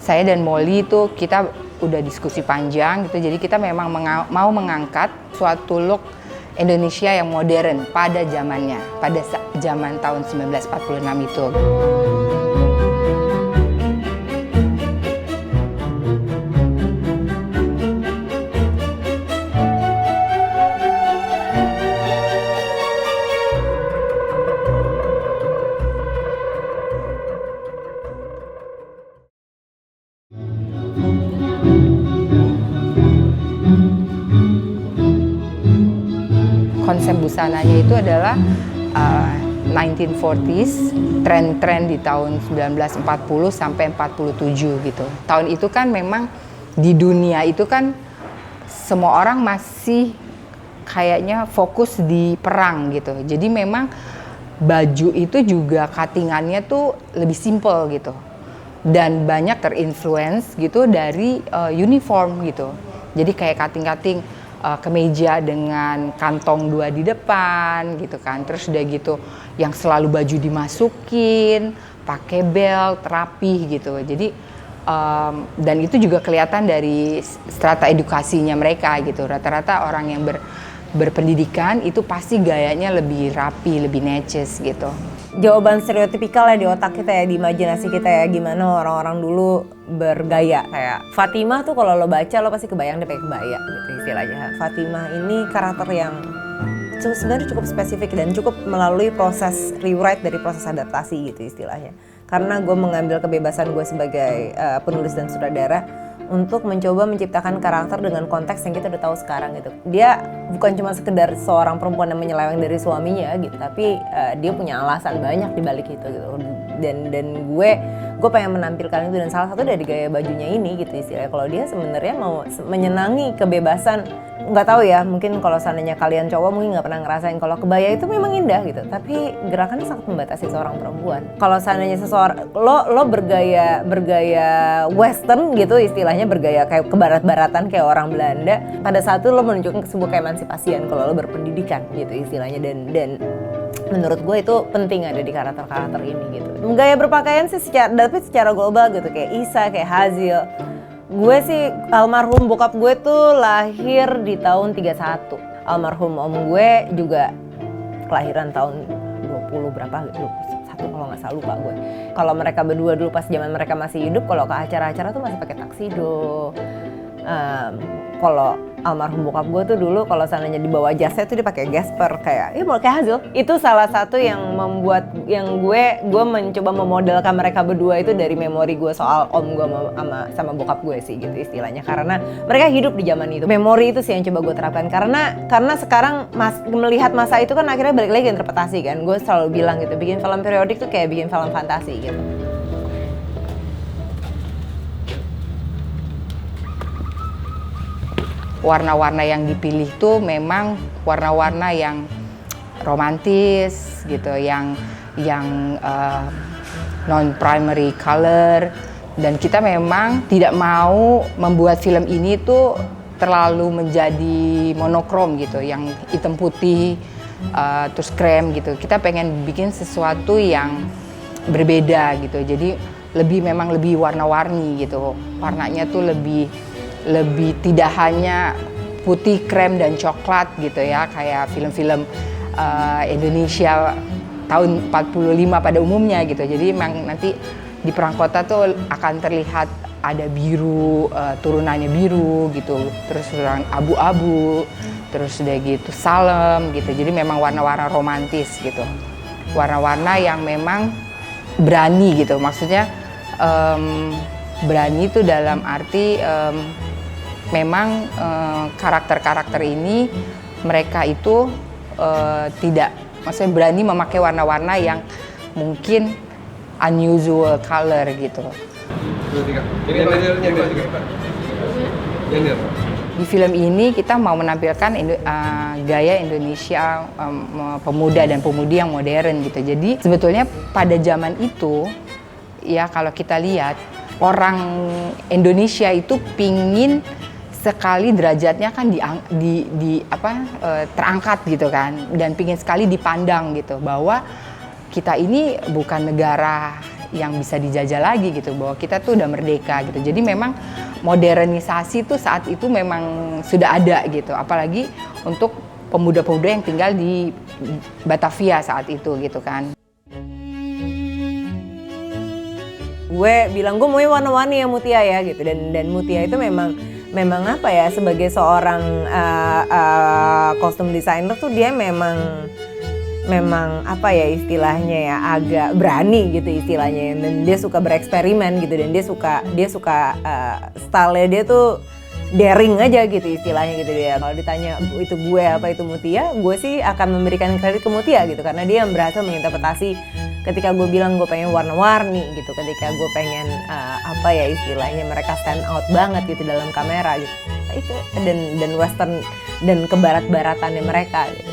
saya dan Molly itu kita udah diskusi panjang gitu. Jadi kita memang mau mengangkat suatu look Indonesia yang modern pada zamannya, pada zaman tahun 1946 itu. Konsep busananya itu adalah 1940s, tren-tren di tahun 1940 sampai 47 gitu. Tahun itu kan memang di dunia itu kan semua orang masih kayaknya fokus di perang gitu. Jadi memang baju itu juga cuttingannya tuh lebih simple gitu. Dan banyak terinfluence gitu dari uniform gitu. Jadi kayak cutting-cutting kemeja dengan kantong 2 di depan gitu kan, terus udah gitu yang selalu baju dimasukin, pakai belt, rapih gitu. Jadi dan itu juga kelihatan dari strata edukasinya mereka gitu. Rata-rata orang yang berpendidikan itu pasti gayanya lebih rapi, lebih neces gitu. Jawaban stereotipikal ya di otak kita ya, di imajinasi kita ya, gimana orang-orang dulu bergaya. Kayak Fatimah tuh kalau lo baca lo pasti kebayang dia pakai kebaya gitu istilahnya. Fatimah ini karakter yang sebenarnya cukup spesifik dan cukup melalui proses rewrite dari proses adaptasi gitu istilahnya. Karena gue mengambil kebebasan gue sebagai penulis dan sutradara untuk mencoba menciptakan karakter dengan konteks yang kita udah tahu sekarang gitu. Dia bukan cuma sekedar seorang perempuan yang menyeleweng dari suaminya gitu, tapi dia punya alasan banyak di balik itu gitu. Dan gue pengen menampilkan itu, dan salah satu dari gaya bajunya ini gitu istilahnya. Kalau dia sebenarnya mau menyenangi kebebasan, nggak tahu ya, mungkin kalau seandainya kalian cowok mungkin nggak pernah ngerasain kalau kebaya itu memang indah gitu, tapi gerakannya sangat membatasi seorang perempuan. Kalau seandainya seseorang lo bergaya western gitu istilahnya, bergaya kayak kebarat-baratan kayak orang Belanda, pada saat itu lo menunjukkan sebuah keemansipasian kalau lo berpendidikan gitu istilahnya. Dan menurut gue itu penting ada di karakter-karakter ini gitu. Gaya berpakaian sih secara global gitu, kayak Isa, kayak Hazil. Gue sih, almarhum bokap gue tuh lahir di tahun 31. Almarhum om gue juga kelahiran tahun 20 berapa gitu, 21 kalau nggak salah, lupa gue. Kalau mereka berdua dulu pas zaman mereka masih hidup, kalau ke acara-acara tuh masih pakai taksido. Kalau almarhum bokap gue tuh dulu kalau seandainya dibawa jasnya tuh dia pakai Gasper, kayak Hazil. Itu salah satu yang membuat yang gue mencoba memodelkan mereka berdua itu dari memori gue soal om gue sama bokap gue sih gitu istilahnya, karena mereka hidup di zaman itu. Memori itu sih yang coba gue terapkan, karena sekarang melihat masa itu kan akhirnya balik lagi interpretasi kan. Gue selalu bilang gitu, bikin film periodik tuh kayak bikin film fantasi gitu. Warna-warna yang dipilih tuh memang warna-warna yang romantis gitu, yang non-primary color, dan kita memang tidak mau membuat film ini tuh terlalu menjadi monokrom gitu, yang hitam putih terus krem gitu. Kita pengen bikin sesuatu yang berbeda gitu, jadi memang lebih warna-warni gitu, warnanya tuh lebih tidak hanya putih, krem, dan coklat gitu ya, kayak film-film Indonesia tahun 45 pada umumnya gitu. Jadi memang nanti di perang kota tuh akan terlihat ada biru, turunannya biru gitu, terus turun abu-abu, terus udah gitu salem gitu. Jadi memang warna-warna romantis gitu, warna-warna yang memang berani gitu. Maksudnya berani itu dalam arti memang karakter-karakter ini mereka itu maksudnya berani memakai warna-warna yang mungkin unusual color gitu. Di film ini kita mau menampilkan gaya Indonesia pemuda dan pemudi yang modern gitu. Jadi sebetulnya pada zaman itu ya, kalau kita lihat orang Indonesia itu pingin sekali derajatnya kan terangkat gitu kan, dan pingin sekali dipandang gitu, bahwa kita ini bukan negara yang bisa dijajah lagi gitu, bahwa kita tuh udah merdeka gitu. Jadi memang modernisasi tuh saat itu memang sudah ada gitu, apalagi untuk pemuda-pemuda yang tinggal di Batavia saat itu gitu kan. Gue bilang gue maunya warna-warni ya Mutia ya gitu, dan Mutia itu memang apa ya, sebagai seorang kostum designer tuh dia memang apa ya istilahnya ya, agak berani gitu istilahnya, dan dia suka bereksperimen gitu, dan dia suka style-nya dia tuh daring aja gitu istilahnya gitu dia. Kalau ditanya itu gue apa itu Mutia, gue sih akan memberikan kredit ke Mutia gitu, karena dia yang berhasil menginterpretasi ketika gue bilang gue pengen warna-warni gitu, ketika gue pengen apa ya istilahnya mereka stand out banget gitu dalam kamera gitu, itu dan western dan kebarat-baratannya mereka gitu.